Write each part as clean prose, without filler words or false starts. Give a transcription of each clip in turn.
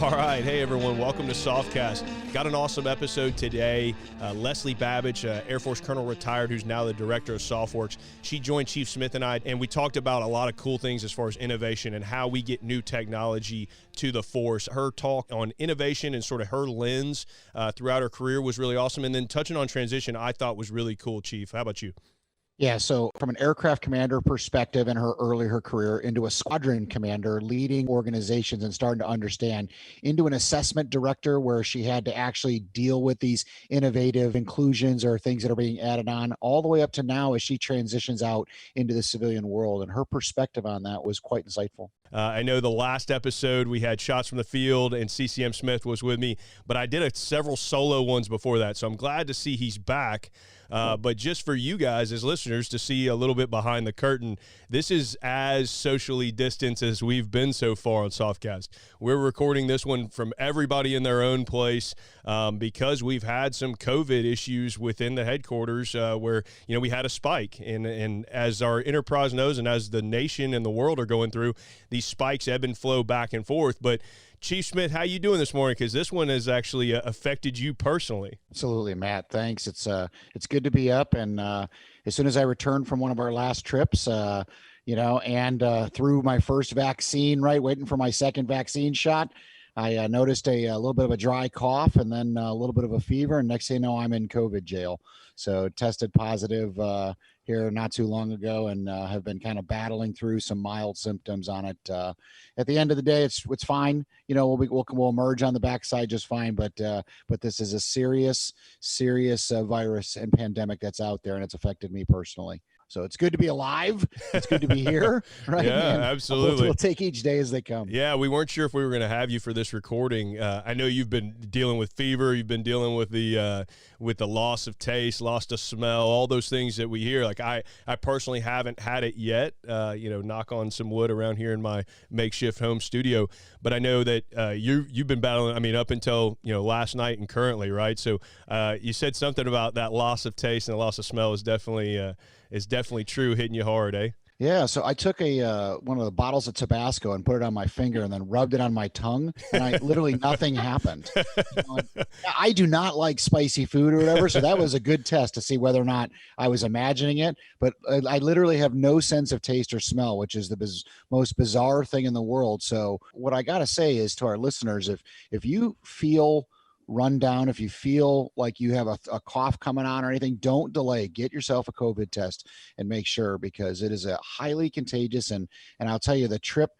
All right. Hey, everyone. Welcome to SOFcast. Got an awesome episode today. Leslie Babich, Air Force Colonel retired, who's now the director of SOFWERX. She joined Chief Smith and I, and we talked about a lot of cool things as far as innovation and how we get new technology to the force. Her talk on innovation and sort of her lens throughout her career was really awesome. And then touching on transition, I thought was really cool, Chief. How about you? Yeah, so from an aircraft commander perspective in her career into a squadron commander, leading organizations and starting to understand, into an assessment director where she had to actually deal with these innovative inclusions or things that are being added on, all the way up to now as she transitions out into the civilian world. And her perspective on that was quite insightful. I know the last episode we had shots from the field and CCM Smith was with me, but I did several solo ones before that. So I'm glad to see he's back. But just for you guys as listeners to see a little bit behind the curtain, this is as socially distanced as we've been so far on SOFcast. We're recording this one from everybody in their own place because we've had some COVID issues within the headquarters where, we had a spike. And as our enterprise knows and as the nation and the world are going through, these spikes ebb and flow back and forth. But Chief Smith, how you doing this morning? Because this one has actually affected you personally. Absolutely, Matt. Thanks. It's good to be up. And as soon as I returned from one of our last trips, and through my first vaccine, waiting for my second vaccine shot, I noticed a little bit of a dry cough and then a little bit of a fever. And next thing you know, I'm in COVID jail. So tested positive here not too long ago and have been kind of battling through some mild symptoms on it. At the end of the day, it's fine. We'll emerge on the backside just fine. But this is a serious virus and pandemic that's out there, and it's affected me personally. So it's good to be alive. It's good to be here, right? Yeah, and absolutely. We'll take each day as they come. Yeah, we weren't sure if we were going to have you for this recording. I know you've been dealing with fever. You've been dealing with the loss of taste, loss of smell, all those things that we hear. Like I personally haven't had it yet. Knock on some wood around here in my makeshift home studio. But I know that you've been battling. I mean, up until last night and currently, right? So you said something about that loss of taste and the loss of smell is definitely true, hitting you hard, eh? Yeah, so I took one of the bottles of Tabasco and put it on my finger and then rubbed it on my tongue, and literally nothing happened. I do not like spicy food or whatever, so that was a good test to see whether or not I was imagining it. But I literally have no sense of taste or smell, which is the most bizarre thing in the world. So what I got to say is to our listeners, if you feel run down, if you feel like you have a cough coming on or anything, don't delay. Get yourself a COVID test and make sure, because it is a highly contagious, and I'll tell you, the trip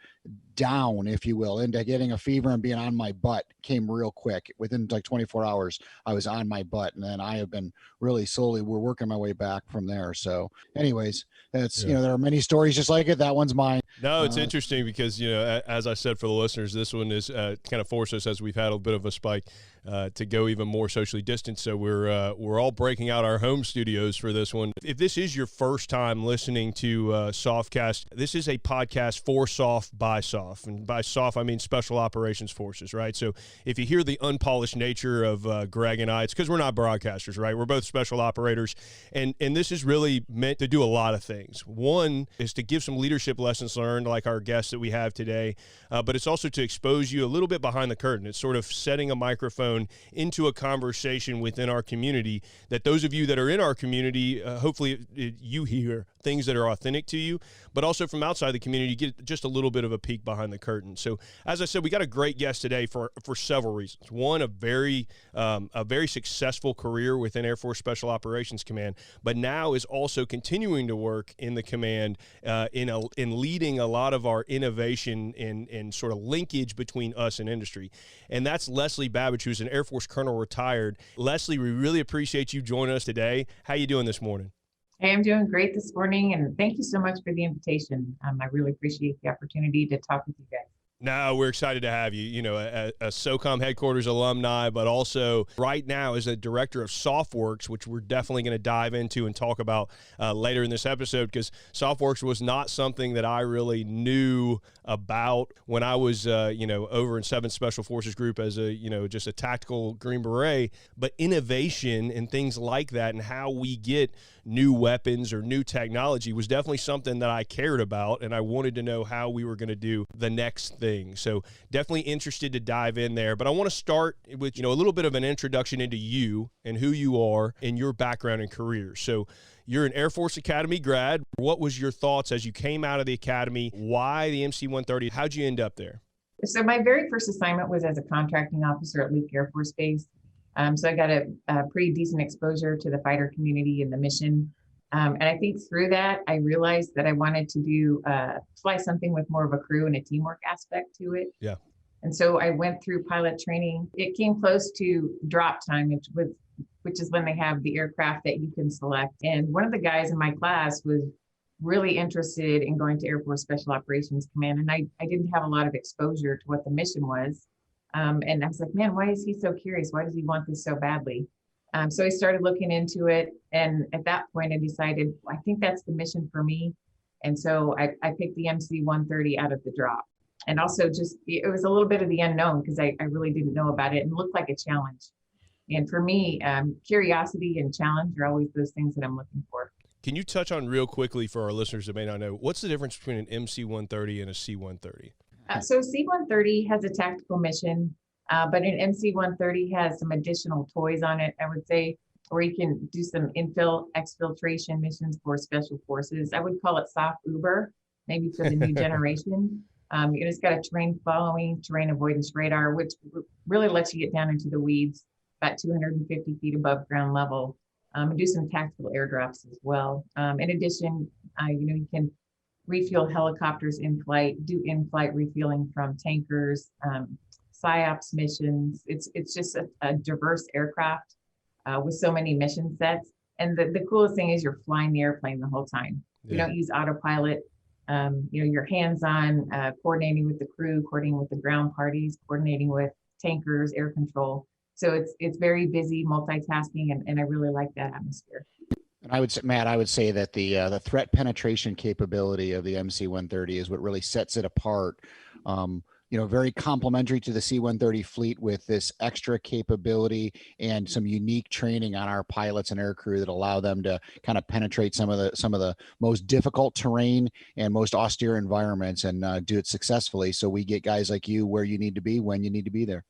down, if you will, into getting a fever and being on my butt came real quick. Within like 24 hours, I was on my butt, and then I have been we're working my way back from there. So anyways, that's, there are many stories just like it. That one's mine. No, it's interesting because, as I said, for the listeners, this one is kind of forced us, as we've had a bit of a spike, to go even more socially distant. So we're all breaking out our home studios for this one. If this is your first time listening to SOFcast, this is a podcast for SOF by SOF. And by SOF, I mean Special Operations Forces, right? So if you hear the unpolished nature of Greg and I, it's because we're not broadcasters, right? We're both special operators. And this is really meant to do a lot of things. One is to give some leadership lessons learned, like our guest that we have today. But it's also to expose you a little bit behind the curtain. It's sort of setting a microphone into a conversation within our community that those of you that are in our community, hopefully you hear things that are authentic to you, but also from outside the community, get just a little bit of a peek behind the curtain. So as I said, we got a great guest today for several reasons. One, a very successful career within Air Force Special Operations Command, but now is also continuing to work in the command in leading a lot of our innovation and sort of linkage between us and industry. And that's Leslie Babich, who's an Air Force Colonel retired. Leslie, we really appreciate you joining us today. How you doing this morning? Hey, I'm doing great this morning, and thank you so much for the invitation. I really appreciate the opportunity to talk with you guys. No, we're excited to have you, a SOCOM headquarters alumni, but also right now is a director of SOFWERX, which we're definitely going to dive into and talk about later in this episode, because SOFWERX was not something that I really knew about when I was, over in 7th Special Forces Group as just a tactical Green Beret. But innovation and things like that and how we get new weapons or new technology was definitely something that I cared about, and I wanted to know how we were going to do the next thing things. So definitely interested to dive in there. But I want to start with, a little bit of an introduction into you and who you are and your background and career. So you're an Air Force Academy grad. What was your thoughts as you came out of the academy? Why the MC-130? How'd you end up there? So my very first assignment was as a contracting officer at Luke Air Force Base. So I got a pretty decent exposure to the fighter community and the mission. And I think through that, I realized that I wanted to fly something with more of a crew and a teamwork aspect to it. Yeah. And so I went through pilot training. It came close to drop time, which is when they have the aircraft that you can select. And one of the guys in my class was really interested in going to Air Force Special Operations Command. And I didn't have a lot of exposure to what the mission was. And I was like, man, why is he so curious? Why does he want this so badly? So I started looking into it. And at that point, I decided, I think that's the mission for me. And so I picked the MC-130 out of the drop. And also it was a little bit of the unknown because I really didn't know about it and looked like a challenge. And for me, curiosity and challenge are always those things that I'm looking for. Can you touch on real quickly for our listeners that may not know, what's the difference between an MC-130 and a C-130? So C-130 has a tactical mission, but an MC-130 has some additional toys on it, I would say, where you can do some exfiltration missions for special forces. I would call it soft Uber, maybe for the new generation. It's got a terrain following, terrain avoidance radar, which really lets you get down into the weeds, about 250 feet above ground level, and do some tactical airdrops as well. In addition, you can refuel helicopters in flight, do in-flight refueling from tankers, PSYOPs missions. It's just a diverse aircraft with so many mission sets. And the coolest thing is you're flying the airplane the whole time. Yeah. You don't use autopilot. You're hands-on, coordinating with the crew, coordinating with the ground parties, coordinating with tankers, air control. So it's very busy, multitasking, and I really like that atmosphere. And I would say, Matt, I would say that the threat penetration capability of the MC-130 is what really sets it apart. Very complementary to the C-130 fleet with this extra capability and some unique training on our pilots and aircrew that allow them to kind of penetrate some of the most difficult terrain and most austere environments and do it successfully. So we get guys like you where you need to be when you need to be there.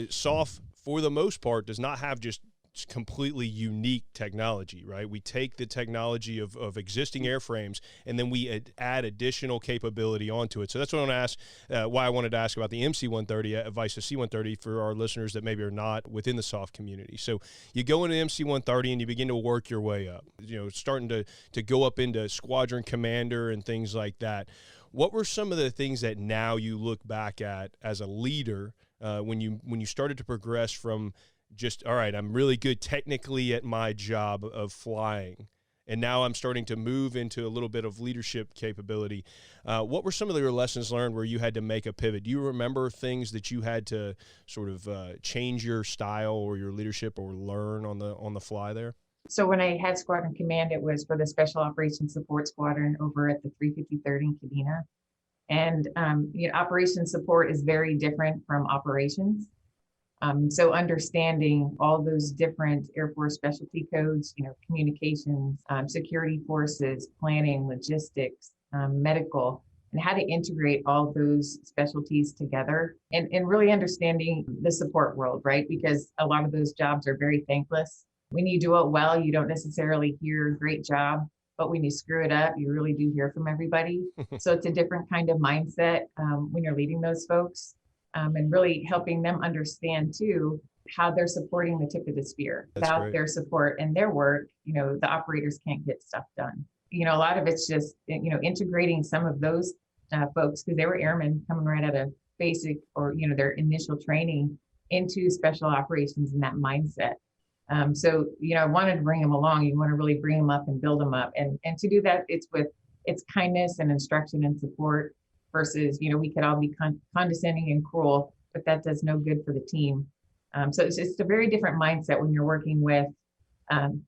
SOF, for the most part, does not have just completely unique technology, right? We take the technology of existing airframes and then we add additional capability onto it. So that's what I want to ask, why I wanted to ask about the MC-130 vice C-130 for our listeners that maybe are not within the SOF community. So you go into MC-130 and you begin to work your way up, starting to go up into squadron commander and things like that. What were some of the things that now you look back at as a leader when you started to progress from just, all right, I'm really good technically at my job of flying, and now I'm starting to move into a little bit of leadership capability. What were some of your lessons learned where you had to make a pivot? Do you remember things that you had to sort of change your style or your leadership or learn on the fly there? So when I had squadron command, it was for the Special Operations Support Squadron over at the 353rd in Kadena. And operations support is very different from operations. So understanding all those different Air Force specialty codes, communications, security forces, planning, logistics, medical, and how to integrate all those specialties together and really understanding the support world, right? Because a lot of those jobs are very thankless. When you do it well, you don't necessarily hear great job, but when you screw it up, you really do hear from everybody. So it's a different kind of mindset when you're leading those folks. And really helping them understand too how they're supporting the tip of the spear. That's Without great. their support and their work, the operators can't get stuff done. A lot of it's just integrating some of those folks, because they were airmen coming right out of basic or their initial training into special operations and that mindset. So I wanted to bring them along. You want to really bring them up and build them up, and to do that, it's kindness and instruction and support. Versus, we could all be condescending and cruel, but that does no good for the team. So it's a very different mindset when you're working with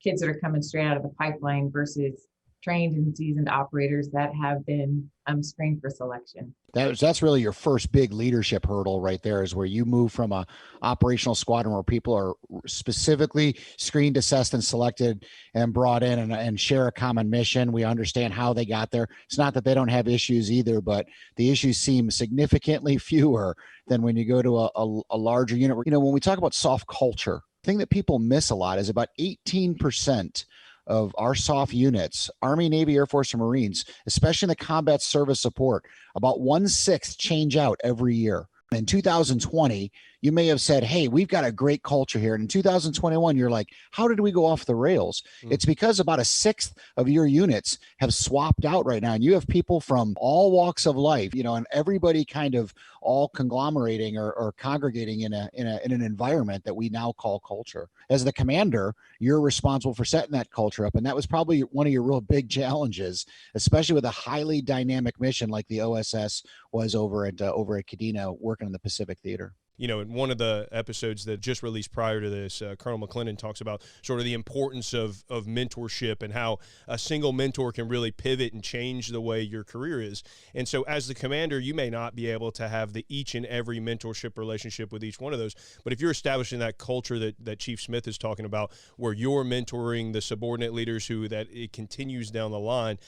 kids that are coming straight out of the pipeline versus, trained and seasoned operators that have been screened for selection. That's really your first big leadership hurdle right there, is where you move from a operational squadron where people are specifically screened, assessed, and selected and brought in and share a common mission. We understand how they got there. It's not that they don't have issues either, but the issues seem significantly fewer than when you go to a larger unit. You know, when we talk about soft culture, the thing that people miss a lot is about 18% of our soft units, Army, Navy, Air Force, and Marines, especially in the combat service support, about 1/6 change out every year. In 2020, you may have said, hey, we've got a great culture here. And in 2021, you're like, how did we go off the rails? It's because about 1/6 of your units have swapped out right now. And you have people from all walks of life, you know, and everybody kind of all conglomerating or congregating in an environment that we now call culture. As the commander, you're responsible for setting that culture up. And that was probably one of your real big challenges, especially with a highly dynamic mission like the OSS was over at Kadena, working in the Pacific Theater. You know, in one of the episodes that just released prior to this, Colonel McClendon talks about sort of the importance of mentorship and how a single mentor can really pivot and change the way your career is. And so as the commander, you may not be able to have the each and every mentorship relationship with each one of those. But if you're establishing that culture that Chief Smith is talking about, where you're mentoring the subordinate leaders that it continues down the line,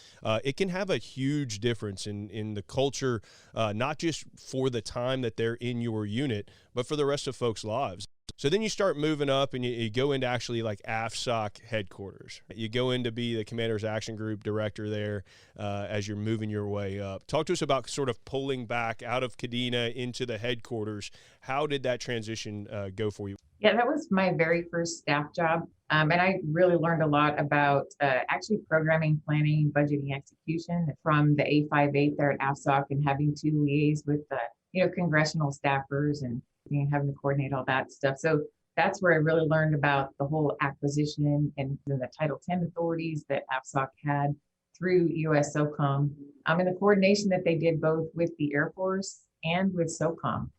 it can have a huge difference in the culture, not just for the time that they're in your unit, but for the rest of folks' lives. So then you start moving up and you go into actually like AFSOC headquarters. You go in to be the Commander's Action Group Director there as you're moving your way up. Talk to us about sort of pulling back out of Kadena into the headquarters. How did that transition go for you? Yeah, that was my very first staff job. And I really learned a lot about actually programming, planning, budgeting, execution from the A58 there at AFSOC, and having to liaise with the congressional staffers and having to coordinate all that stuff. So that's where I really learned about the whole acquisition and the Title 10 authorities that AFSOC had through USSOCOM, and the coordination that they did both with the Air Force and with SOCOM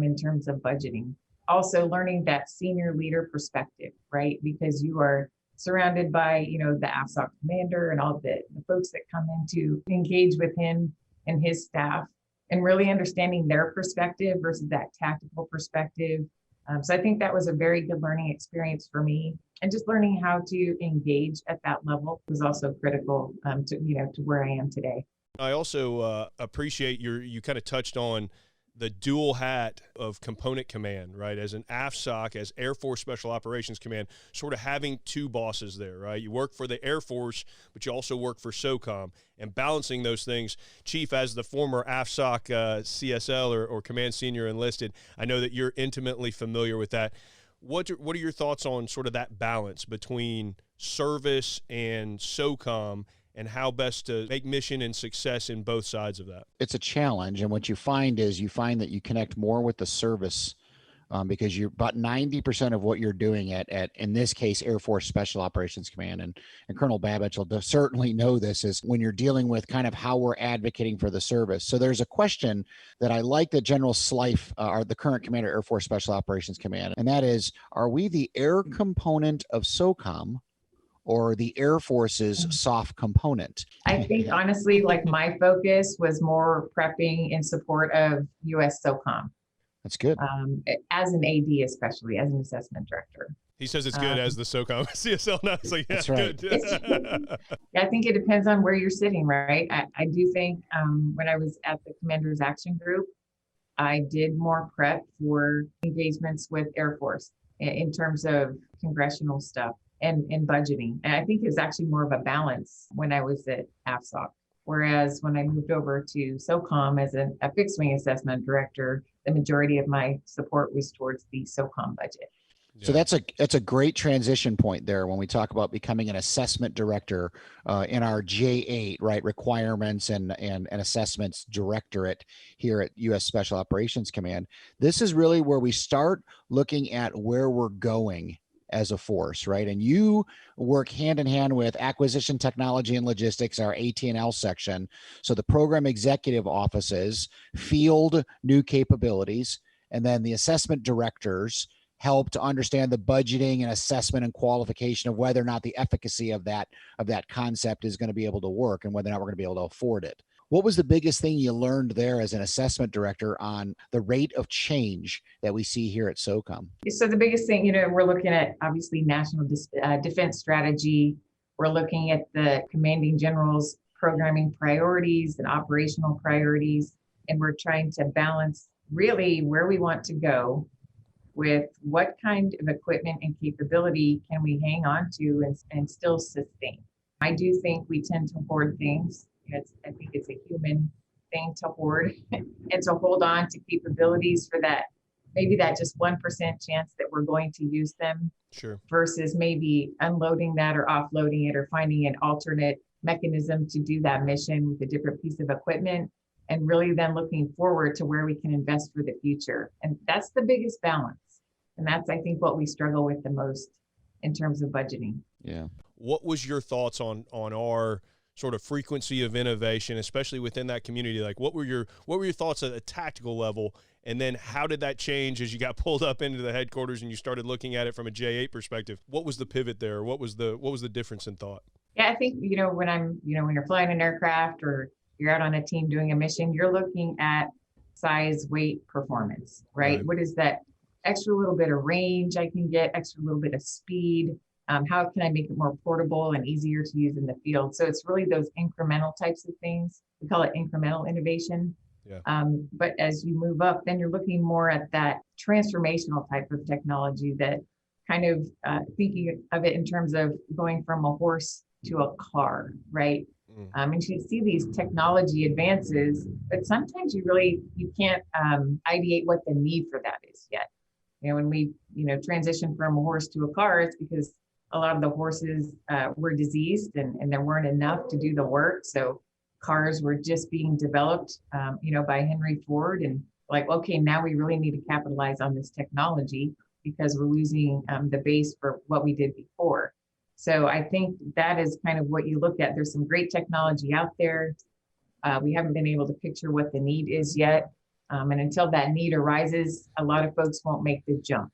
in terms of budgeting. Also learning that senior leader perspective, right? Because you are surrounded by, the AFSOC commander and all the folks that come in to engage with him and his staff, and really understanding their perspective versus that tactical perspective. So I think that was a very good learning experience for me. And just learning how to engage at that level was also critical to where I am today. I also appreciate you kind of touched on the dual hat of component command, right? As an AFSOC, as Air Force Special Operations Command, sort of having two bosses there, right? You work for the Air Force, but you also work for SOCOM, and balancing those things. Chief, as the former AFSOC CSL or Command Senior Enlisted, I know that you're intimately familiar with that. What are your thoughts on sort of that balance between service and SOCOM, and how best to make mission and success in both sides of that? It's a challenge. And what you find that you connect more with the service because you're about 90% of what you're doing at, in this case, Air Force Special Operations Command. And Colonel Babich will certainly know this, is when you're dealing with kind of how we're advocating for the service. So there's a question that I like that General Slife, the current commander, Air Force Special Operations Command, and that is, are we the air component of SOCOM or the Air Force's soft component? I think honestly, like my focus was more prepping in support of USSOCOM. That's good. As an AD, especially as an assessment director. He says it's good as the SOCOM CSL now. So yeah, that's right. Good. I think it depends on where you're sitting, right? I do think when I was at the Commander's Action Group, I did more prep for engagements with Air Force in terms of congressional stuff and budgeting. And I think it was actually more of a balance when I was at AFSOC. Whereas when I moved over to SOCOM as a fixed wing assessment director, the majority of my support was towards the SOCOM budget. So that's a great transition point there when we talk about becoming an assessment director in our J8, right? Requirements and assessments directorate here at U.S. Special Operations Command. This is really where we start looking at where we're going as a force, right? And you work hand in hand with acquisition technology and logistics, our AT&L section. So the program executive offices field new capabilities, and then the assessment directors help to understand the budgeting and assessment and qualification of whether or not the efficacy of that concept is going to be able to work and whether or not we're going to be able to afford it. What was the biggest thing you learned there as an assessment director on the rate of change that we see here at SOCOM? So the biggest thing, we're looking at obviously national defense strategy. We're looking at the commanding general's programming priorities and operational priorities, and we're trying to balance really where we want to go with what kind of equipment and capability can we hang on to and still sustain. I do think we tend to hoard things. I think it's a human thing to hoard and to hold on to capabilities for that, maybe that just 1% chance that we're going to use them. Sure. Versus maybe unloading that or offloading it or finding an alternate mechanism to do that mission with a different piece of equipment, and really then looking forward to where we can invest for the future. And that's the biggest balance. And that's, I think, what we struggle with the most in terms of budgeting. Yeah. What was your thoughts on our sort of frequency of innovation, especially within that community? Like, what were your thoughts at a tactical level? And then how did that change as you got pulled up into the headquarters and you started looking at it from a J8 perspective? What was the pivot there? What was the difference in thought? Yeah, I think, when you're flying an aircraft or you're out on a team doing a mission, you're looking at size, weight, performance, right? What is that extra little bit of range I can get, extra little bit of speed? How can I make it more portable and easier to use in the field? So it's really those incremental types of things. We call it incremental innovation. Yeah. But as you move up, then you're looking more at that transformational type of technology, that kind of thinking of it in terms of going from a horse to a car, right? And you see these technology advances, but sometimes you can't ideate what the need for that is yet. When we, transition from a horse to a car, it's because a lot of the horses were diseased and there weren't enough to do the work. So cars were just being developed, by Henry Ford, and like, okay, now we really need to capitalize on this technology because we're losing the base for what we did before. So I think that is kind of what you look at. There's some great technology out there. We haven't been able to picture what the need is yet. And until that need arises, a lot of folks won't make the jump.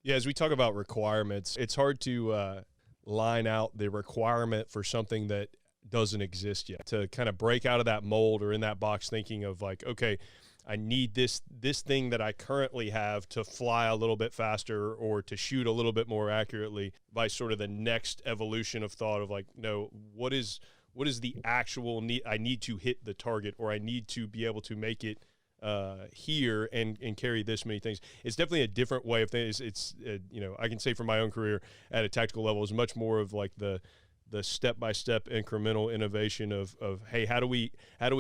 Yeah, as we talk about requirements, it's hard to line out the requirement for something that doesn't exist yet, to kind of break out of that mold or in that box thinking of like, okay, I need this thing that I currently have to fly a little bit faster or to shoot a little bit more accurately, by sort of the next evolution of thought of like, no, what is the actual need? I need to hit the target, or I need to be able to make it here and carry this many things. It's definitely a different way of things. It's I can say from my own career at a tactical level is much more of like the step-by-step incremental innovation of hey, how do we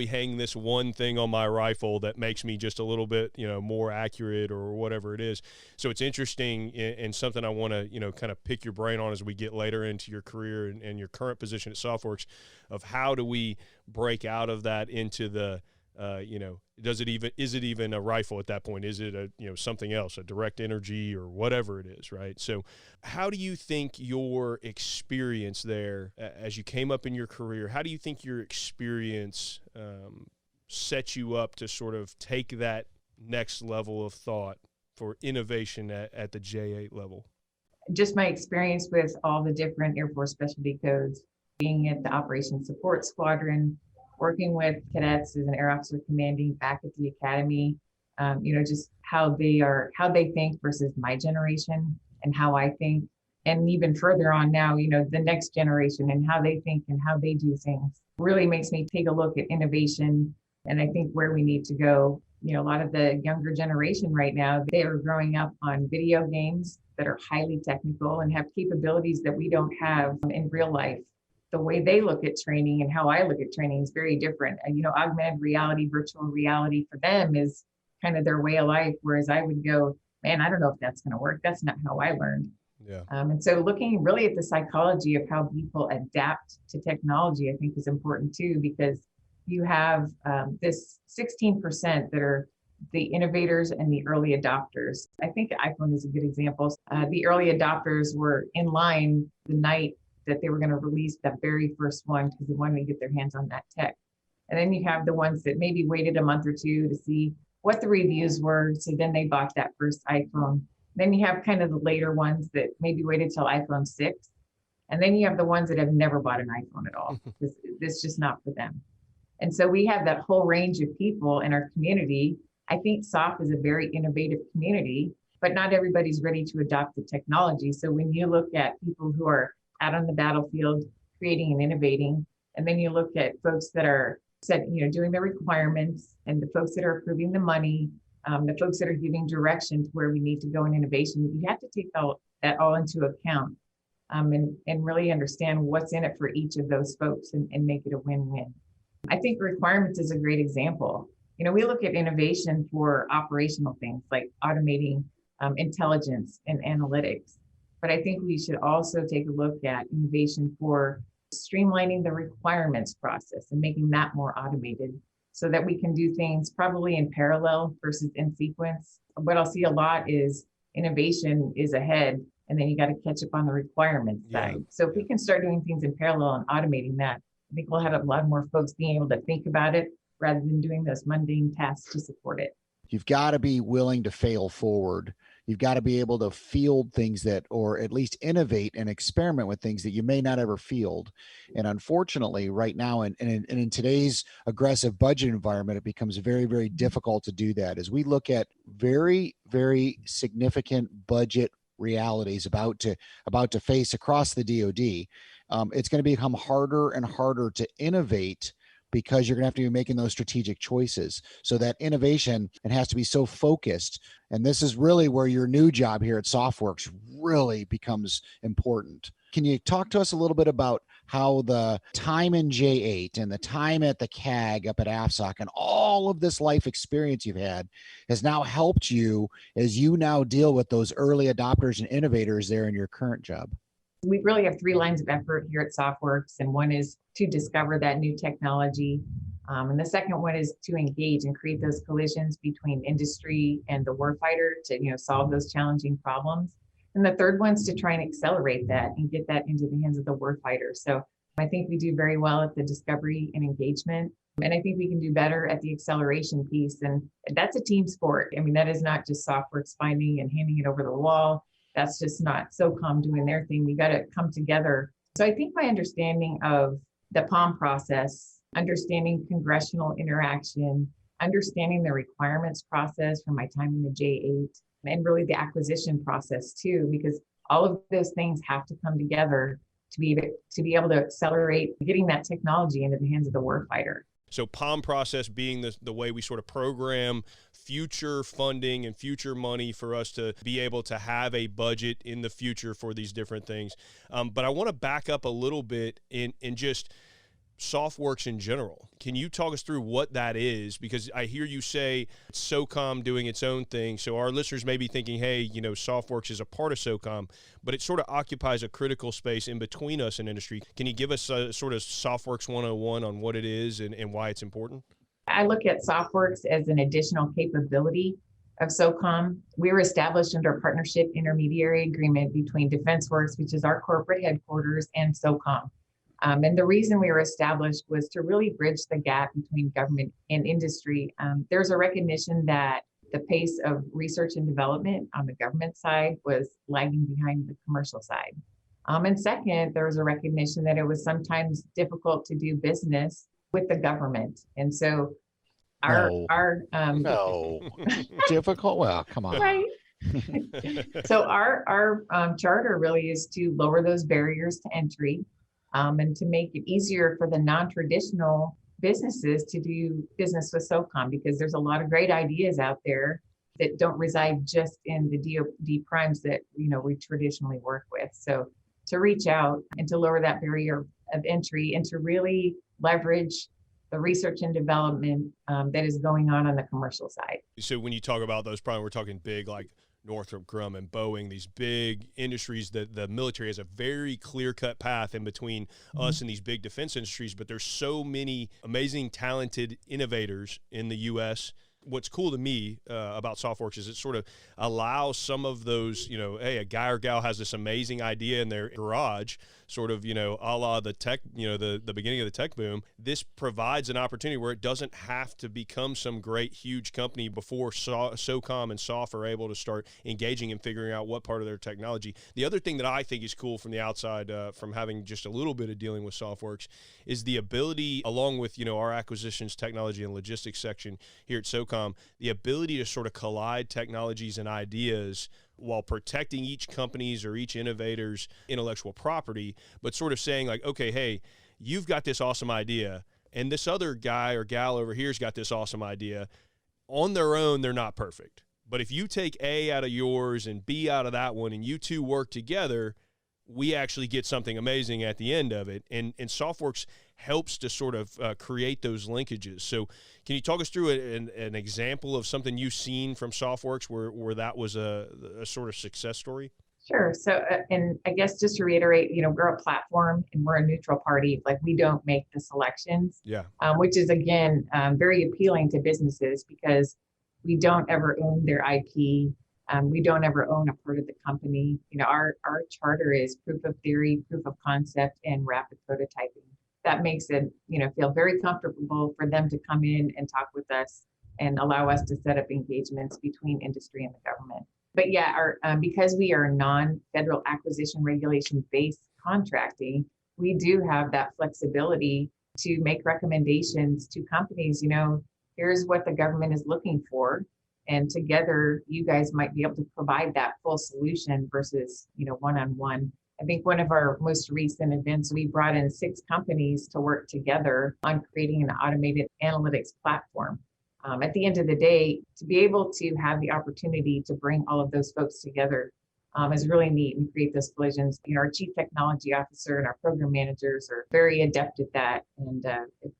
hang this one thing on my rifle that makes me just a little bit more accurate or whatever it is. So it's interesting and something I want to kind of pick your brain on as we get later into your career and your current position at SOFWERX, of how do we break out of that into the is it even a rifle at that point? Is it something else, a direct energy or whatever it is, right? So how do you think your experience there, as you came up in your career, how do you think your experience set you up to sort of take that next level of thought for innovation at the J8 level? Just my experience with all the different Air Force specialty codes, being at the Operations Support Squadron, working with cadets as an air officer commanding back at the academy, just how they think versus my generation and how I think, and even further on now, the next generation and how they think and how they do things really makes me take a look at innovation. And I think where we need to go, a lot of the younger generation right now, they are growing up on video games that are highly technical and have capabilities that we don't have in real life. The way they look at training and how I look at training is very different. Augmented reality, virtual reality for them is kind of their way of life. Whereas I would go, man, I don't know if that's going to work. That's not how I learned. Yeah. And so looking really at the psychology of how people adapt to technology, I think is important too, because you have this 16% that are the innovators and the early adopters. I think the iPhone is a good example. The early adopters were in line the night that they were going to release that very first one because they wanted to get their hands on that tech. And then you have the ones that maybe waited a month or two to see what the reviews were. So then they bought that first iPhone. Then you have kind of the later ones that maybe waited till iPhone 6. And then you have the ones that have never bought an iPhone at all. This is just not for them. And so we have that whole range of people in our community. I think SOF is a very innovative community, but not everybody's ready to adopt the technology. So when you look at people who are out on the battlefield, creating and innovating, and then you look at folks that are doing the requirements, and the folks that are approving the money, the folks that are giving direction to where we need to go in innovation, you have to take that all into account, and really understand what's in it for each of those folks and make it a win-win. I think requirements is a great example. We look at innovation for operational things like automating intelligence and analytics, but I think we should also take a look at innovation for streamlining the requirements process and making that more automated so that we can do things probably in parallel versus in sequence. What I'll see a lot is innovation is ahead, and then you got to catch up on the requirements side. So if we can start doing things in parallel and automating that, I think we'll have a lot more folks being able to think about it rather than doing those mundane tasks to support it. You've got to be willing to fail forward. You've got to be able to field things that, or at least innovate and experiment with things that you may not ever field. And unfortunately, right now, and in today's aggressive budget environment, it becomes very, very difficult to do that. As we look at very, very significant budget realities about to face across the DoD, it's going to become harder and harder to innovate, because you're going to have to be making those strategic choices. So that innovation, it has to be so focused. And this is really where your new job here at SOFWERX really becomes important. Can you talk to us a little bit about how the time in J8 and the time at the CAG up at AFSOC and all of this life experience you've had has now helped you as you now deal with those early adopters and innovators there in your current job? We really have 3 lines of effort here at SOFWERX, and one is to discover that new technology. And the second one is to engage and create those collisions between industry and the warfighter to solve those challenging problems. And the third one's to try and accelerate that and get that into the hands of the warfighter. So I think we do very well at the discovery and engagement. And I think we can do better at the acceleration piece. And that's a team sport. I mean, that is not just SOFWERX finding and handing it over the wall. That's just not SOCOM doing their thing. We got to come together. So I think my understanding of the POM process, understanding congressional interaction, understanding the requirements process from my time in the J8, and really the acquisition process too, because all of those things have to come together to be able to accelerate getting that technology into the hands of the warfighter. So POM process being the way we sort of program future funding and future money for us to be able to have a budget in the future for these different things. But I want to back up a little bit in just SOFWERX in general. Can you talk us through what that is? Because I hear you say SOCOM doing its own thing. So our listeners may be thinking, hey, SOFWERX is a part of SOCOM, but it sort of occupies a critical space in between us and industry. Can you give us a sort of SOFWERX 101 on what it is and why it's important? I look at SOFWERX as an additional capability of SOCOM. We were established under a partnership intermediary agreement between DefenseWorks, which is our corporate headquarters, and SOCOM. And the reason we were established was to really bridge the gap between government and industry. There's a recognition that the pace of research and development on the government side was lagging behind the commercial side. And second, there was a recognition that it was sometimes difficult to do business with the government. And so difficult. Well, come on. Right. So our charter really is to lower those barriers to entry, and to make it easier for the non-traditional businesses to do business with SOCOM, because there's a lot of great ideas out there that don't reside just in the DoD primes that we traditionally work with. So to reach out and to lower that barrier of entry and to really leverage the research and development that is going on the commercial side. So when you talk about those primes, we're talking big like Northrop Grumman, Boeing, these big industries that the military has a very clear-cut path in between us and these big defense industries, but there's so many amazing, talented innovators in the U.S. What's cool to me about SOFWERX is it sort of allows some of those, hey, a guy or gal has this amazing idea in their garage. sort of, a la the tech, the beginning of the tech boom. This provides an opportunity where it doesn't have to become some great, huge company before SOCOM and SOF are able to start engaging and figuring out what part of their technology. The other thing that I think is cool from the outside, from having just a little bit of dealing with SOFWERX, is the ability, along with, our acquisitions, technology, and logistics section here at SOCOM, the ability to sort of collide technologies and ideas while protecting each company's or each innovator's intellectual property, but sort of saying like, okay, hey, you've got this awesome idea, and this other guy or gal over here's got this awesome idea. On their own, they're not perfect. But if you take A out of yours and B out of that one, and you two work together, we actually get something amazing at the end of it. And SOFWERX helps to sort of create those linkages. So can you talk us through an example of something you've seen from SOFWERX where that was a sort of success story? Sure. So, and I guess just to reiterate, we're a platform and we're a neutral party. Like, we don't make the selections, yeah. Which is, again, very appealing to businesses because we don't ever own their IP. We don't ever own a part of the company. Our charter is proof of theory, proof of concept, and rapid prototyping. That makes it, feel very comfortable for them to come in and talk with us and allow us to set up engagements between industry and the government. But yeah, because we are non-federal acquisition regulation-based contracting, we do have that flexibility to make recommendations to companies. Here's what the government is looking for. And together, you guys might be able to provide that full solution versus, one-on-one. I think one of our most recent events, we brought in 6 companies to work together on creating an automated analytics platform. At the end of the day, to be able to have the opportunity to bring all of those folks together is really neat and create those collisions. Our chief technology officer and our program managers are very adept at that and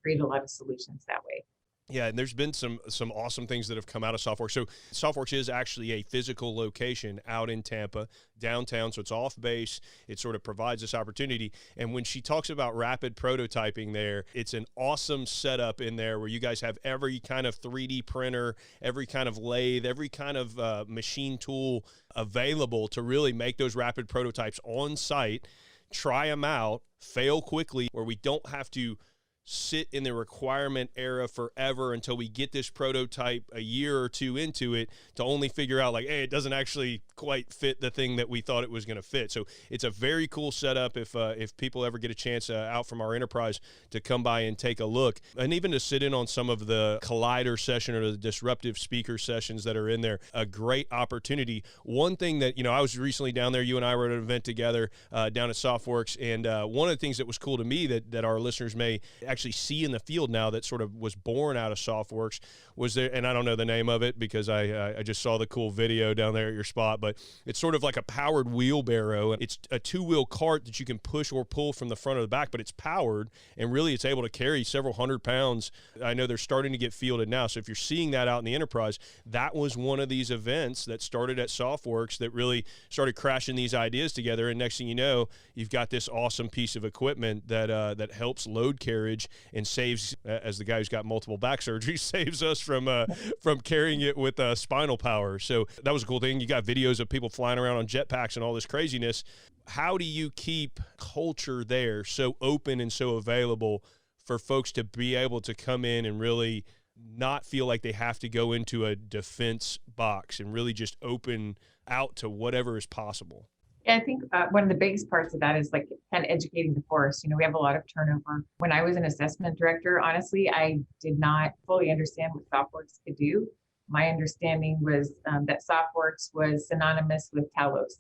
create a lot of solutions that way. Yeah, and there's been some awesome things that have come out of SOFWERX. So SOFWERX is actually a physical location out in Tampa, downtown, so it's off base. It sort of provides this opportunity. And when she talks about rapid prototyping there, it's an awesome setup in there where you guys have every kind of 3D printer, every kind of lathe, every kind of machine tool available to really make those rapid prototypes on site, try them out, fail quickly, where we don't have to sit in the requirement era forever until we get this prototype a year or two into it to only figure out like, hey, it doesn't actually quite fit the thing that we thought it was going to fit. So it's a very cool setup if people ever get a chance out from our enterprise to come by and take a look, and even to sit in on some of the collider session or the disruptive speaker sessions that are in there. A great opportunity. One thing that, I was recently down there, you and I were at an event together down at SOFWERX, and one of the things that was cool to me that our listeners may actually see in the field now that sort of was born out of SOFWERX was there, and I don't know the name of it because I just saw the cool video down there at your spot, but it's sort of like a powered wheelbarrow. It's a 2-wheel cart that you can push or pull from the front or the back, but it's powered, and really it's able to carry several hundred pounds. I know they're starting to get fielded now, so if you're seeing that out in the enterprise, that was one of these events that started at SOFWERX that really started crashing these ideas together, and next thing you know, you've got this awesome piece of equipment that helps load carriage and saves, as the guy who's got multiple back surgeries, saves us from carrying it with spinal power. So that was a cool thing. You got videos of people flying around on jetpacks and all this craziness. How do you keep culture there so open and so available for folks to be able to come in and really not feel like they have to go into a defense box and really just open out to whatever is possible? Yeah, I think one of the biggest parts of that is like kind of educating the force. We have a lot of turnover. When I was an assessment director, honestly, I did not fully understand what SOFWERX could do. My understanding was that SOFWERX was synonymous with Talos,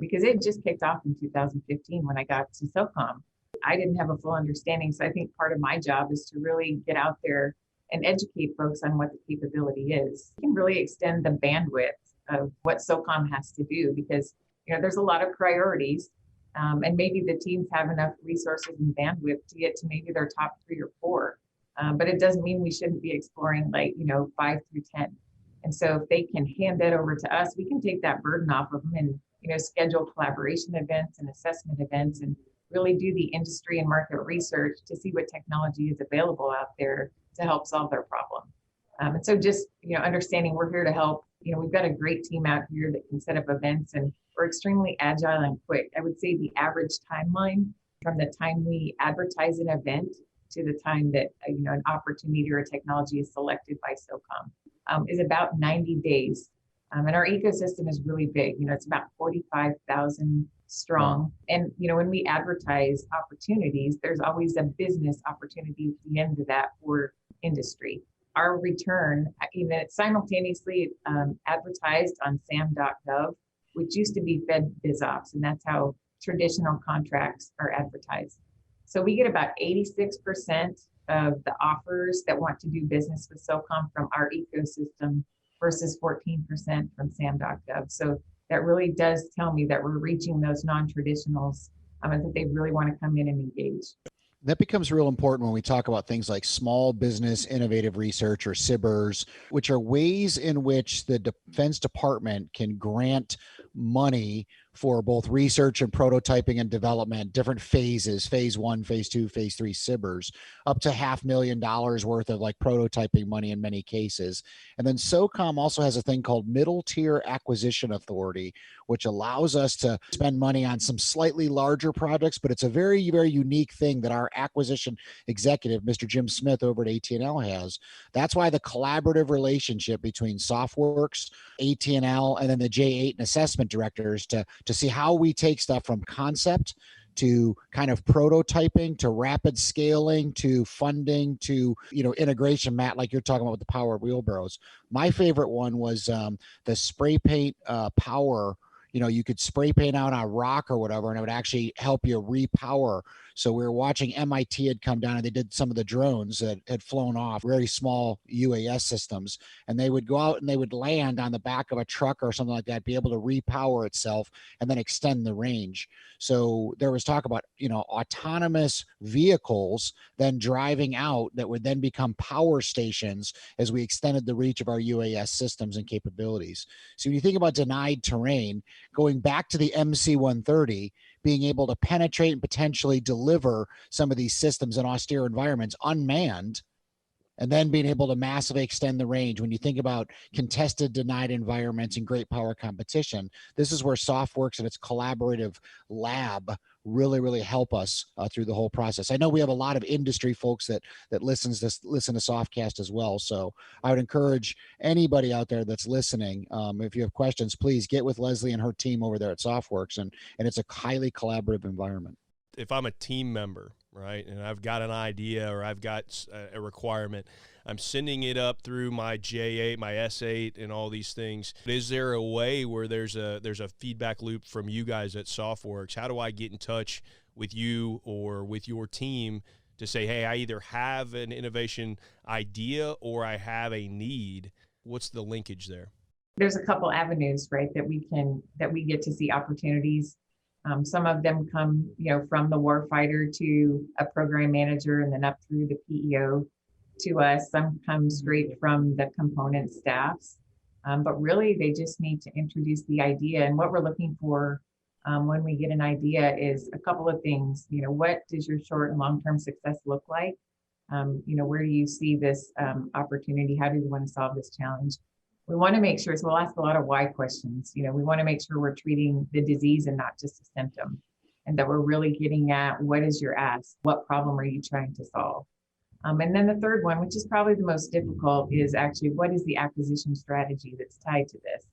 because it just kicked off in 2015 when I got to SOCOM. I didn't have a full understanding. So I think part of my job is to really get out there and educate folks on what the capability is. You can really extend the bandwidth of what SOCOM has to do because there's a lot of priorities, and maybe the teams have enough resources and bandwidth to get to maybe their top 3 or 4. But it doesn't mean we shouldn't be exploring 5 through 10. And so if they can hand that over to us, we can take that burden off of them and, schedule collaboration events and assessment events and really do the industry and market research to see what technology is available out there to help solve their problem. And so just, understanding we're here to help. We've got a great team out here that can set up events, and we're extremely agile and quick. I would say the average timeline from the time we advertise an event to the time that an opportunity or a technology is selected by SOCOM is about 90 days. And our ecosystem is really big. It's about 45,000 strong. And when we advertise opportunities, there's always a business opportunity at the end of that for industry. Our return, it's simultaneously advertised on sam.gov, which used to be Fed BizOps, and that's how traditional contracts are advertised. So we get about 86% of the offers that want to do business with SOCOM from our ecosystem versus 14% from sam.gov. So that really does tell me that we're reaching those non-traditionals and that they really want to come in and engage. That becomes real important when we talk about things like small business innovative research or SBIRs, which are ways in which the Defense Department can grant money for both research and prototyping and development, different phases, phase 1, phase 2, phase 3 SBIRs, up to $500,000 worth of like prototyping money in many cases. And then SOCOM also has a thing called Middle Tier Acquisition Authority, which allows us to spend money on some slightly larger projects, but it's a very, very unique thing that our acquisition executive, Mr. Jim Smith over at AT&L has. That's why the collaborative relationship between SOFWERX, AT&L, and then the J8 and assessment directors to see how we take stuff from concept to kind of prototyping to rapid scaling to funding to integration. Matt, like you're talking about with the power wheelbarrows. My favorite one was the spray paint power. You could spray paint out on a rock or whatever, and it would actually help you repower. So we were watching MIT had come down and they did some of the drones that had flown off, very small UAS systems, and they would go out and they would land on the back of a truck or something like that, be able to repower itself and then extend the range. So there was talk about, autonomous vehicles then driving out that would then become power stations as we extended the reach of our UAS systems and capabilities. So when you think about denied terrain, going back to the MC-130, being able to penetrate and potentially deliver some of these systems in austere environments unmanned, and then being able to massively extend the range. When you think about contested denied environments and great power competition, this is where SOFWERX and its collaborative lab really, really help us through the whole process. I know we have a lot of industry folks that listen to SOFcast as well. So I would encourage anybody out there that's listening, if you have questions, please get with Leslie and her team over there at SOFWERX, and it's a highly collaborative environment. If I'm a team member, right, and I've got an idea or I've got a requirement, I'm sending it up through my J8, my S8, and all these things. Is there a way where there's a feedback loop from you guys at SOFWERX? How do I get in touch with you or with your team to say, hey, I either have an innovation idea or I have a need? What's the linkage there? There's a couple avenues, right, that we get to see opportunities. Some of them come, from the warfighter to a program manager and then up through the PEO to us. Some come straight from the component staffs, but really they just need to introduce the idea. And what we're looking for when we get an idea is a couple of things. What does your short and long-term success look like? Where do you see this opportunity? How do you want to solve this challenge? We want to make sure, so we'll ask a lot of why questions. We want to make sure we're treating the disease and not just a symptom, and that we're really getting at what is your ask? What problem are you trying to solve? And then the third one, which is probably the most difficult, is actually what is the acquisition strategy that's tied to this?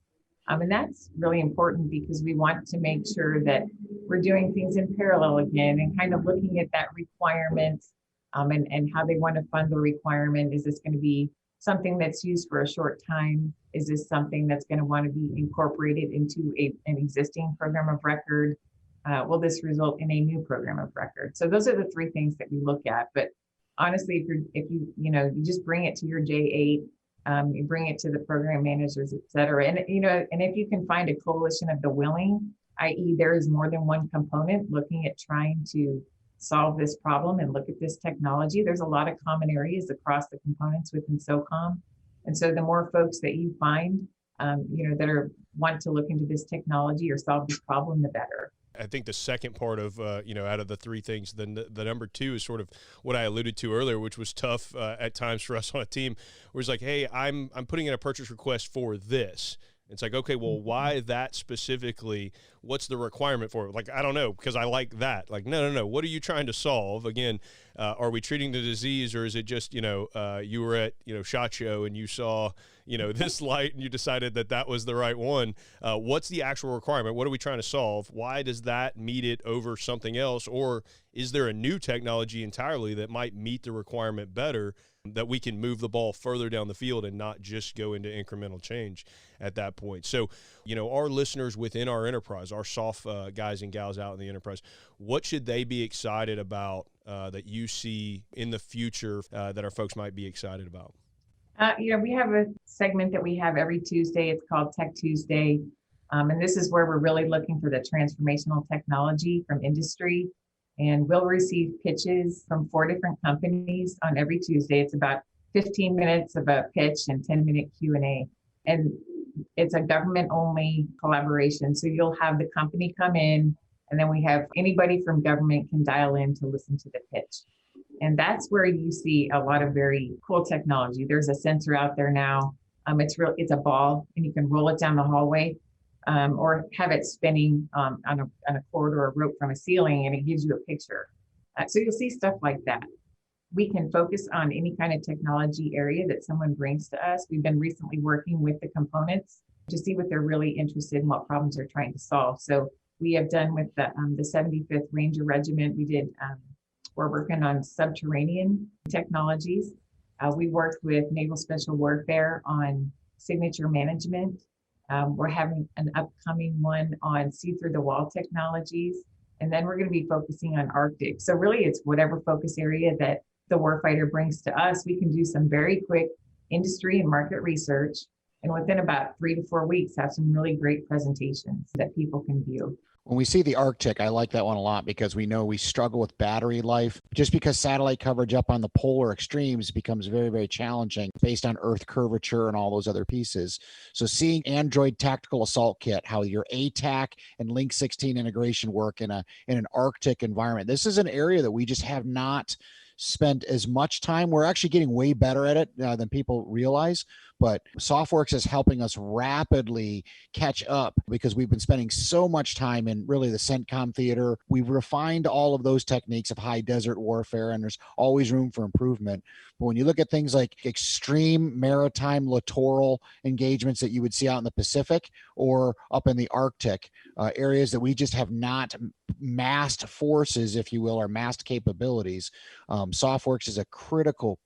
And that's really important because we want to make sure that we're doing things in parallel again and kind of looking at that requirement and how they want to fund the requirement. Is this going to be something that's used for a short time? Is this something that's going to want to be incorporated into an existing program of record? Will this result in a new program of record? So those are the three things that we look at. But honestly, if you just bring it to your J8, you bring it to the program managers, et cetera. And if you can find a coalition of the willing, i.e. there is more than one component looking at trying to solve this problem and look at this technology, there's a lot of common areas across the components within SOCOM. And so the more folks that you find, that want to look into this technology or solve this problem, the better. I think the second part of, out of the three things, the number two is sort of what I alluded to earlier, which was tough at times for us on a team, where it's like, hey, I'm putting in a purchase request for this. It's like, okay, well, why that specifically? What's the requirement for it? Like, I don't know, because I like that. Like, no. What are you trying to solve? Again, are we treating the disease, or is it just, you were at, SHOT Show and you saw, this light and you decided that was the right one? What's the actual requirement? What are we trying to solve? Why does that meet it over something else? Or is there a new technology entirely that might meet the requirement better, that we can move the ball further down the field and not just go into incremental change at that point? So, our listeners within our enterprise, our SOF guys and gals out in the enterprise, what should they be excited about that you see in the future that our folks might be excited about? We have a segment that we have every Tuesday. It's called Tech Tuesday. And this is where we're really looking for the transformational technology from industry. And we'll receive pitches from 4 different companies on every Tuesday. It's about 15 minutes of a pitch and 10-minute Q&A. And it's a government-only collaboration. So you'll have the company come in, and then we have anybody from government can dial in to listen to the pitch. And that's where you see a lot of very cool technology. There's a sensor out there now. It's a ball, and you can roll it down the hallway. Or have it spinning on a cord or a rope from a ceiling, and it gives you a picture. So you'll see stuff like that. We can focus on any kind of technology area that someone brings to us. We've been recently working with the components to see what they're really interested in, what problems they're trying to solve. So we have done with the 75th Ranger Regiment, we're working on subterranean technologies. We worked with Naval Special Warfare on signature management. We're having an upcoming one on see-through-the-wall technologies, and then we're going to be focusing on Arctic. So really, it's whatever focus area that the warfighter brings to us. We can do some very quick industry and market research, and within about 3 to 4 weeks, have some really great presentations that people can view. When we see the Arctic, I like that one a lot because we know we struggle with battery life. Just because satellite coverage up on the polar extremes becomes very, very challenging based on Earth curvature and all those other pieces. So seeing Android Tactical Assault Kit, how your ATAC and Link 16 integration work in an Arctic environment. This is an area that we just have not spent as much time. We're actually getting way better at it than people realize, but SOFWERX is helping us rapidly catch up because we've been spending so much time in really the CENTCOM theater. We've refined all of those techniques of high desert warfare, and there's always room for improvement. But when you look at things like extreme maritime littoral engagements that you would see out in the Pacific or up in the Arctic, areas that we just have not massed forces, if you will, or massed capabilities, SOFWERX is a critical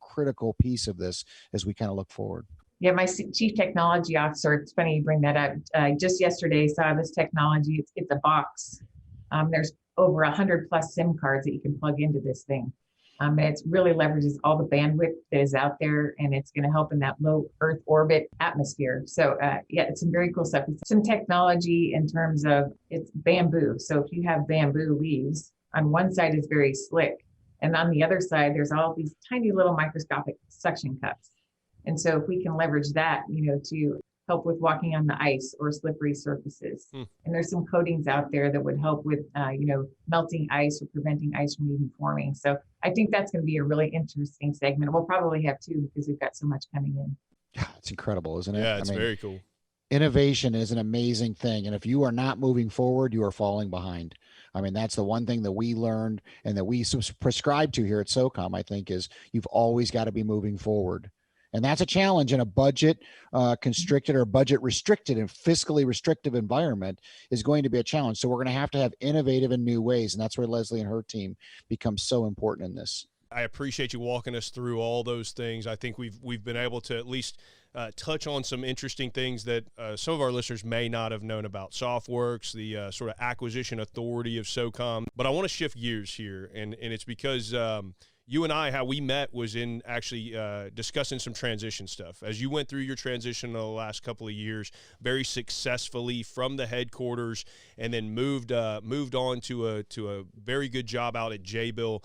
piece of this as we kind of look forward. Yeah, my chief technology officer, it's funny you bring that up. Just yesterday saw this technology. It's a box. There's over 100 plus SIM cards that you can plug into this thing. And it really leverages all the bandwidth that is out there, and it's going to help in that low Earth orbit atmosphere. So yeah, it's some very cool stuff. It's some technology in terms of it's bamboo. So if you have bamboo leaves, on one side is very slick, and on the other side, there's all these tiny little microscopic suction cups. And so if we can leverage that, to help with walking on the ice or slippery surfaces. And there's some coatings out there that would help with, melting ice or preventing ice from even forming. So I think that's going to be a really interesting segment. We'll probably have 2 because we've got so much coming in. Yeah, it's incredible, isn't it? Yeah, it's very cool. Innovation is an amazing thing. And if you are not moving forward, you are falling behind. I mean, that's the one thing that we learned and that we prescribe to here at SOCOM, I think, is you've always got to be moving forward. And that's a challenge in a budget constricted or budget restricted and fiscally restrictive environment is going to be a challenge. So we're going to have innovative and new ways. And that's where Leslie and her team become so important in this. I appreciate you walking us through all those things. I think we've been able to at least touch on some interesting things that some of our listeners may not have known about SOFWERX, the sort of acquisition authority of SOCOM. But I want to shift gears here, and it's because you and I, how we met was in actually discussing some transition stuff. As you went through your transition in the last couple of years, very successfully from the headquarters, and then moved on to a very good job out at JBIL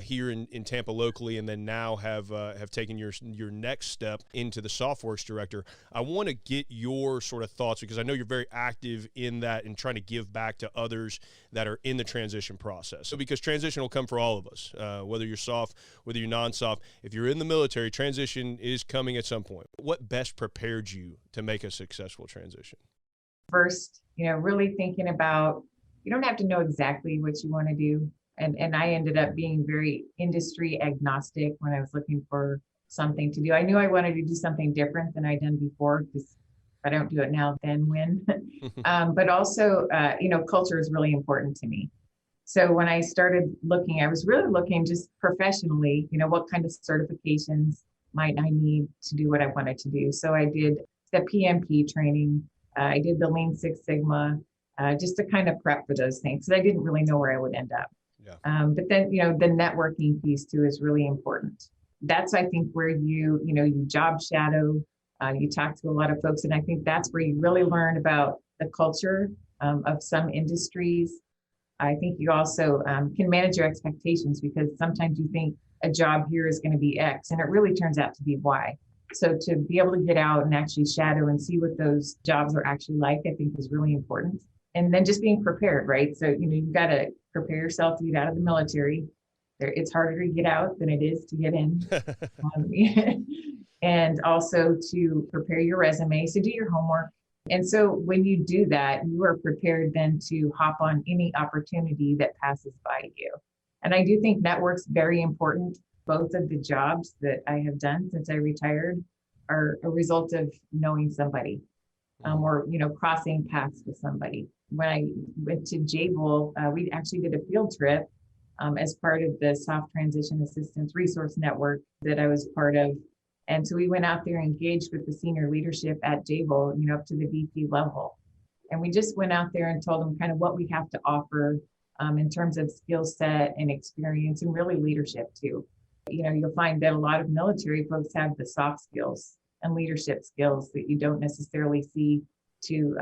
here in Tampa locally, and then now have taken your next step into the SOFWERX director. I want to get your sort of thoughts because I know you're very active in that and trying to give back to others that are in the transition process. So because transition will come for all of us, whether you're SOF, whether you're non-SOF, if you're in the military, transition is coming at some point. What best prepared you to make a successful transition? First, really thinking about, you don't have to know exactly what you want to do. And I ended up being very industry agnostic when I was looking for something to do. I knew I wanted to do something different than I'd done before, because if I don't do it now, then when? But also, culture is really important to me. So when I started looking, I was really looking just professionally, what kind of certifications might I need to do what I wanted to do. So I did the PMP training. I did the Lean Six Sigma, just to kind of prep for those things, because I didn't really know where I would end up. Yeah. But then, the networking piece too is really important. That's, I think, where you job shadow, you talk to a lot of folks, and I think that's where you really learn about the culture of some industries. I think you also can manage your expectations, because sometimes you think a job here is going to be X, and it really turns out to be Y. So to be able to get out and actually shadow and see what those jobs are actually like, I think is really important. And then just being prepared, right? So, you've got to prepare yourself to get out of the military. It's harder to get out than it is to get in. And also to prepare your resume, so do your homework. And so when you do that, you are prepared then to hop on any opportunity that passes by you. And I do think network's very important. Both of the jobs that I have done since I retired are a result of knowing somebody, or crossing paths with somebody. When I went to Jabil, we actually did a field trip as part of the Soft Transition Assistance Resource Network that I was part of. And so we went out there and engaged with the senior leadership at Jabil, up to the VP level. And we just went out there and told them kind of what we have to offer in terms of skill set and experience, and really leadership too. You'll find that a lot of military folks have the soft skills and leadership skills that you don't necessarily see to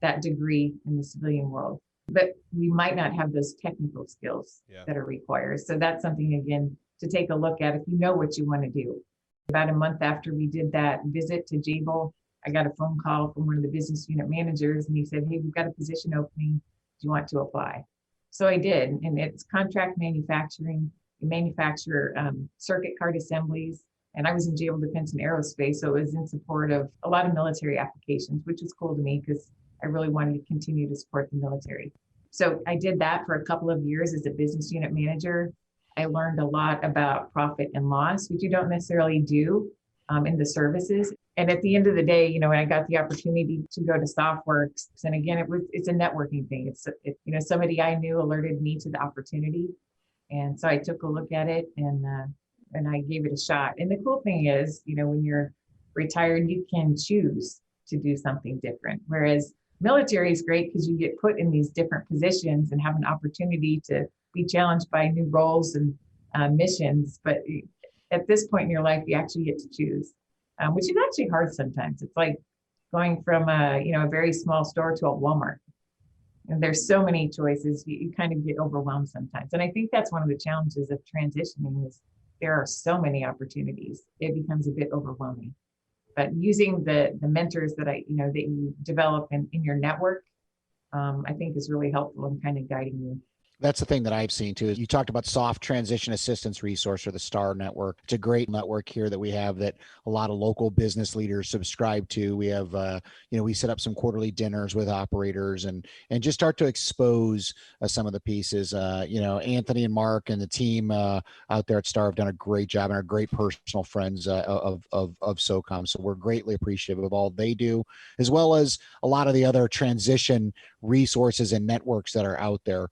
that degree in the civilian world. But we might not have those technical skills that are required. So that's something, again, to take a look at if you know what you want to do. About a month after we did that visit to Jabil, I got a phone call from one of the business unit managers, and he said, "Hey, we've got a position opening. Do you want to apply?" So I did, and it's contract manufacturing. We manufacture circuit card assemblies, and I was in Jabil Defense and Aerospace, so it was in support of a lot of military applications, which was cool to me because I really wanted to continue to support the military. So I did that for a couple of years as a business unit manager. I learned a lot about profit and loss, which you don't necessarily do in the services. And at the end of the day, when I got the opportunity to go to Softworks, and again, it's a networking thing. It's somebody I knew alerted me to the opportunity. And so I took a look at it and I gave it a shot. And the cool thing is, when you're retired, you can choose to do something different. Whereas military is great because you get put in these different positions and have an opportunity to be challenged by new roles and missions. But at this point in your life, you actually get to choose, which is actually hard sometimes. It's like going from a very small store to a Walmart. And there's so many choices, you kind of get overwhelmed sometimes. And I think that's one of the challenges of transitioning is there are so many opportunities. It becomes a bit overwhelming. But using the mentors that that you develop in your network, I think is really helpful in kind of guiding you. That's the thing that I've seen too. You talked about Soft Transition Assistance Resource, or the STAR network. It's a great network here that we have that a lot of local business leaders subscribe to. We have, we set up some quarterly dinners with operators and just start to expose some of the pieces. Anthony and Mark and the team out there at STAR have done a great job and are great personal friends of SOCOM. So we're greatly appreciative of all they do, as well as a lot of the other transition resources and networks that are out there.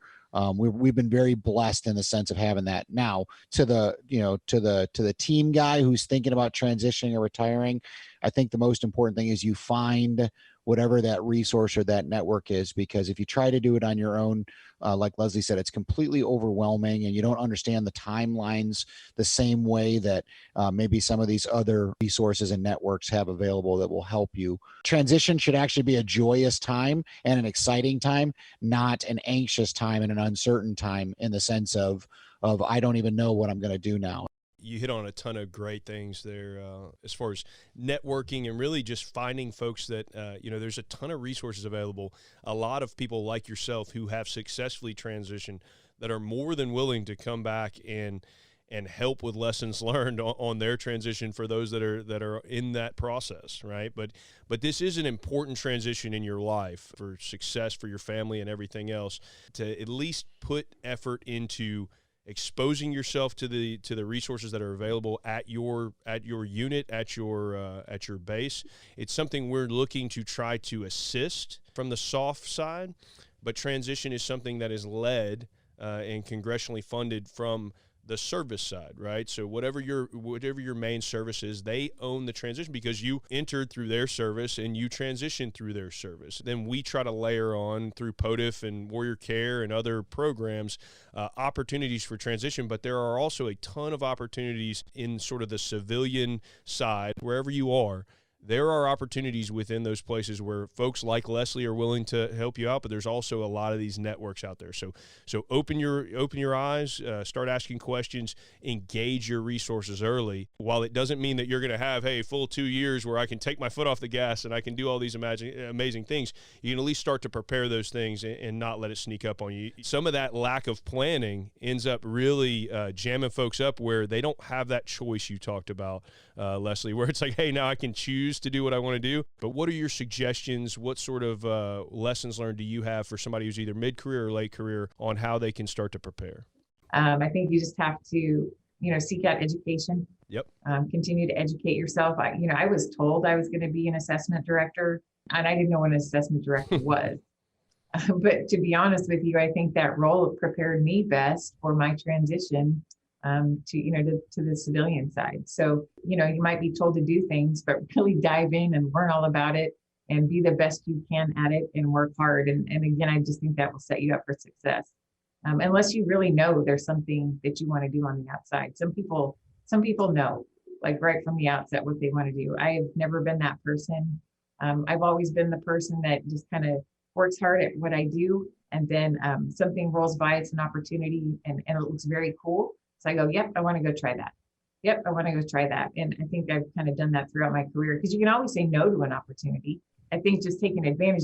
We've been very blessed in the sense of having that. Now to the team guy who's thinking about transitioning or retiring, I think the most important thing is you find whatever that resource or that network is, because if you try to do it on your own, like Leslie said, it's completely overwhelming and you don't understand the timelines the same way that maybe some of these other resources and networks have available that will help you. Transition should actually be a joyous time and an exciting time, not an anxious time and an uncertain time in the sense of I don't even know what I'm going to do now. You hit on a ton of great things there as far as networking and really just finding folks that, there's a ton of resources available. A lot of people like yourself who have successfully transitioned that are more than willing to come back and and help with lessons learned on their transition for those that are in that process, right? But this is an important transition in your life for success, for your family and everything else, to at least put effort into exposing yourself to the resources that are available at your unit, at your base. It's something we're looking to try to assist from the SOF side, but transition is something that is led and congressionally funded from the service side, right? So whatever your main service is, they own the transition because you entered through their service and you transitioned through their service. Then we try to layer on through POTIF and Warrior Care and other programs opportunities for transition, but there are also a ton of opportunities in sort of the civilian side, wherever you are. There are opportunities within those places where folks like Leslie are willing to help you out, but there's also a lot of these networks out there. So open your eyes, start asking questions, engage your resources early. While it doesn't mean that you're going to have, hey, full 2 years where I can take my foot off the gas and I can do all these amazing things, you can at least start to prepare those things and not let it sneak up on you. Some of that lack of planning ends up really jamming folks up where they don't have that choice you talked about, Leslie, where it's like, hey, now I can choose to do what I want to do. But what are your suggestions? What sort of lessons learned do you have for somebody who's either mid-career or late career on how they can start to prepare? I think you just have to, seek out education. Yep. Continue to educate yourself. I was told I was going to be an assessment director, and I didn't know what an assessment director was. But to be honest with you, I think that role prepared me best for my transition to the civilian side. So, you might be told to do things, but really dive in and learn all about it and be the best you can at it and work hard. And again, I just think that will set you up for success. Unless you really know there's something that you want to do on the outside. Some people know, like right from the outset, what they want to do. I have never been that person. I've always been the person that just kind of works hard at what I do. And then something rolls by, it's an opportunity and it looks very cool. So I go, yep, I want to go try that. Yep, I want to go try that. And I think I've kind of done that throughout my career because you can always say no to an opportunity. I think just taking advantage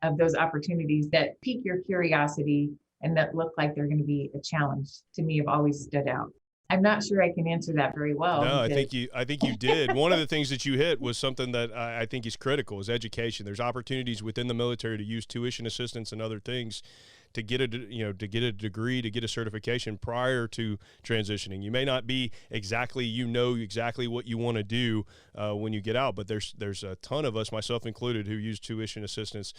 of those opportunities that pique your curiosity and that look like they're going to be a challenge to me have always stood out. I'm not sure I can answer that very well. No, I think you did. One of the things that you hit was something that I think is critical is education. There's opportunities within the military to use tuition assistance and other things to get a degree, to get a certification prior to transitioning. You may not be exactly what you want to do when you get out, but there's a ton of us, myself included, who use tuition assistance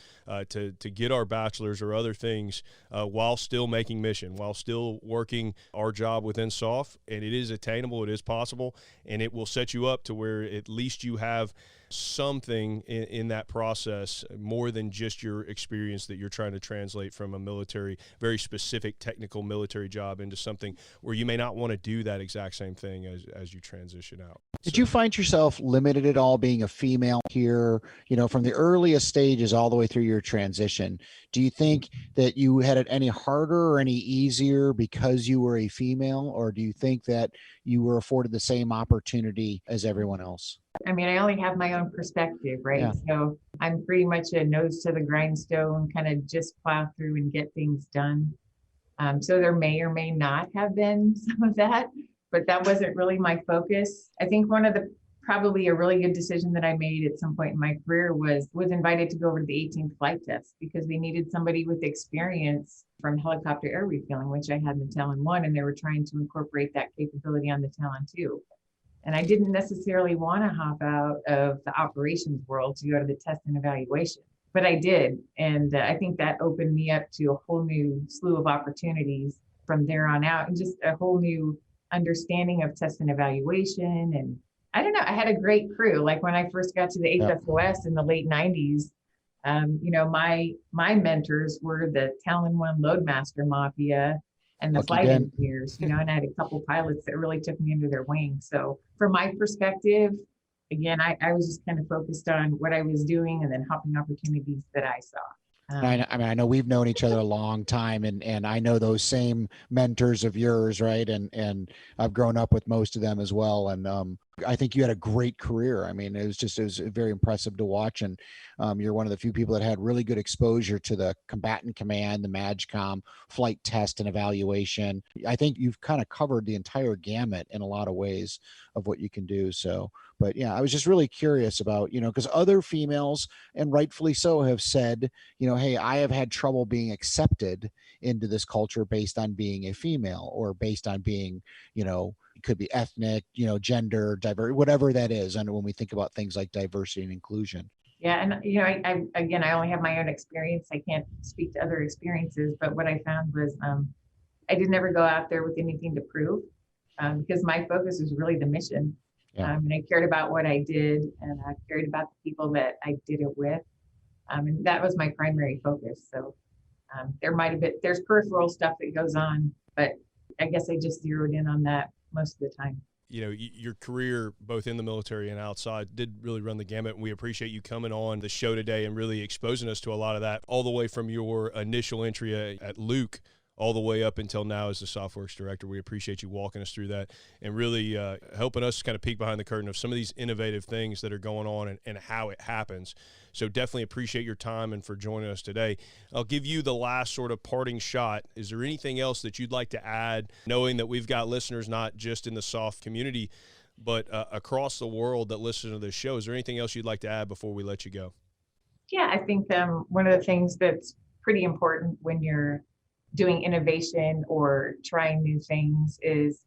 to get our bachelor's or other things while still making mission, while still working our job within SOF. And it is attainable, it is possible, and it will set you up to where at least you have something in that process more than just your experience that you're trying to translate from a military, very specific technical military job into something where you may not want to do that exact same thing as you transition out. Did you find yourself limited at all being a female here, from the earliest stages all the way through your transition? Do you think that you had it any harder or any easier because you were a female, or do you think that you were afforded the same opportunity as everyone else? I mean, I only have my own perspective, right? Yeah. So I'm pretty much a nose to the grindstone, kind of just plow through and get things done. So there may or may not have been some of that, but that wasn't really my focus. I think probably a really good decision that I made at some point in my career was invited to go over to the 18th flight test because they needed somebody with experience from helicopter air refueling, which I had in the Talon 1, and they were trying to incorporate that capability on the Talon 2. And I didn't necessarily want to hop out of the operations world to go to the test and evaluation, but I did. And I think that opened me up to a whole new slew of opportunities from there on out, and just a whole new understanding of test and evaluation. And I don't know, I had a great crew. Like when I first got to the AFSOC in the late 90s, my mentors were the Talon 1 Loadmaster Mafia and the flight engineers, and I had a couple pilots that really took me under their wing. So from my perspective, again, I was just kind of focused on what I was doing and then hopping opportunities that I saw. I know we've known each other a long time, and I know those same mentors of yours, right? And I've grown up with most of them as well. And I think you had a great career. I mean, it was very impressive to watch. And you're one of the few people that had really good exposure to the combatant command, the MAGCOM, flight test and evaluation. I think you've kind of covered the entire gamut in a lot of ways of what you can do. So, but yeah, I was just really curious about, because other females, and rightfully so, have said, hey, I have had trouble being accepted into this culture based on being a female, or based on being, it could be ethnic, gender, diverse, whatever that is. And when we think about things like diversity and inclusion. Yeah. And, I only have my own experience. I can't speak to other experiences, but what I found was I did never go out there with anything to prove because my focus was really the mission. Yeah. And I cared about what I did, and I cared about the people that I did it with. And that was my primary focus. So there's peripheral stuff that goes on, but I guess I just zeroed in on that most of the time. Your career, both in the military and outside, did really run the gamut. And we appreciate you coming on the show today and really exposing us to a lot of that, all the way from your initial entry at Luke all the way up until now as the SOFWERX director. We appreciate you walking us through that and really helping us kind of peek behind the curtain of some of these innovative things that are going on and how it happens. So definitely appreciate your time and for joining us today. I'll give you the last sort of parting shot. Is there anything else that you'd like to add, knowing that we've got listeners not just in the SOF community, but across the world that listen to this show? Is there anything else you'd like to add before we let you go? Yeah, I think one of the things that's pretty important when you're doing innovation or trying new things is,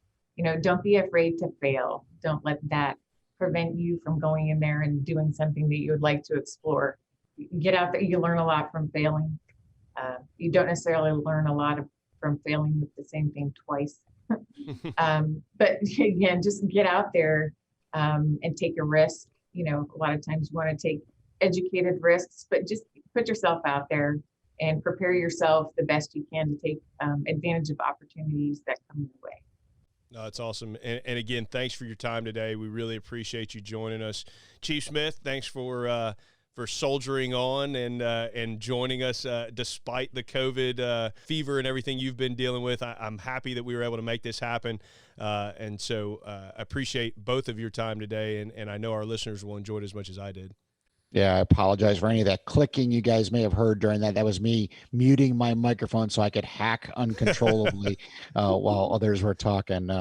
don't be afraid to fail. Don't let that prevent you from going in there and doing something that you would like to explore. Get out there. You learn a lot from failing. You don't necessarily learn a lot from failing with the same thing twice. But again, just get out there and take a risk. A lot of times you want to take educated risks, but just put yourself out there and prepare yourself the best you can to take advantage of opportunities that come your way. No, that's awesome. And again, thanks for your time today. We really appreciate you joining us. Chief Smith, thanks for soldiering on and joining us despite the COVID fever and everything you've been dealing with. I'm happy that we were able to make this happen. And so I appreciate both of your time today. And I know our listeners will enjoy it as much as I did. Yeah, I apologize for any of that clicking you guys may have heard during that. That was me muting my microphone so I could hack uncontrollably while others were talking.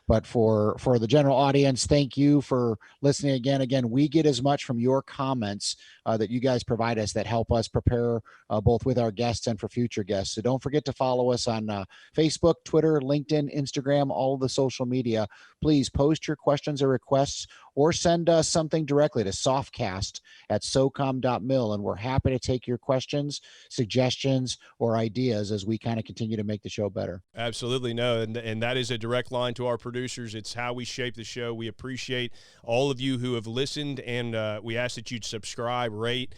But for the general audience, thank you for listening again. Again, we get as much from your comments that you guys provide us that help us prepare both with our guests and for future guests. So don't forget to follow us on Facebook, Twitter, LinkedIn, Instagram, all of the social media. Please post your questions or requests, or send us something directly to SOFcast@SOCOM.mil, and we're happy to take your questions, suggestions, or ideas as we kind of continue to make the show better. Absolutely. No, and that is a direct line to our producers. It's how we shape the show. We appreciate all of you who have listened, and we ask that you'd subscribe, rate,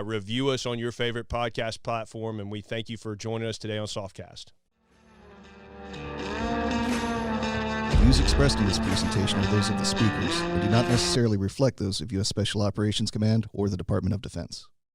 review us on your favorite podcast platform, and we thank you for joining us today on SOFcast. The views expressed in this presentation are those of the speakers and do not necessarily reflect those of U.S. Special Operations Command or the Department of Defense.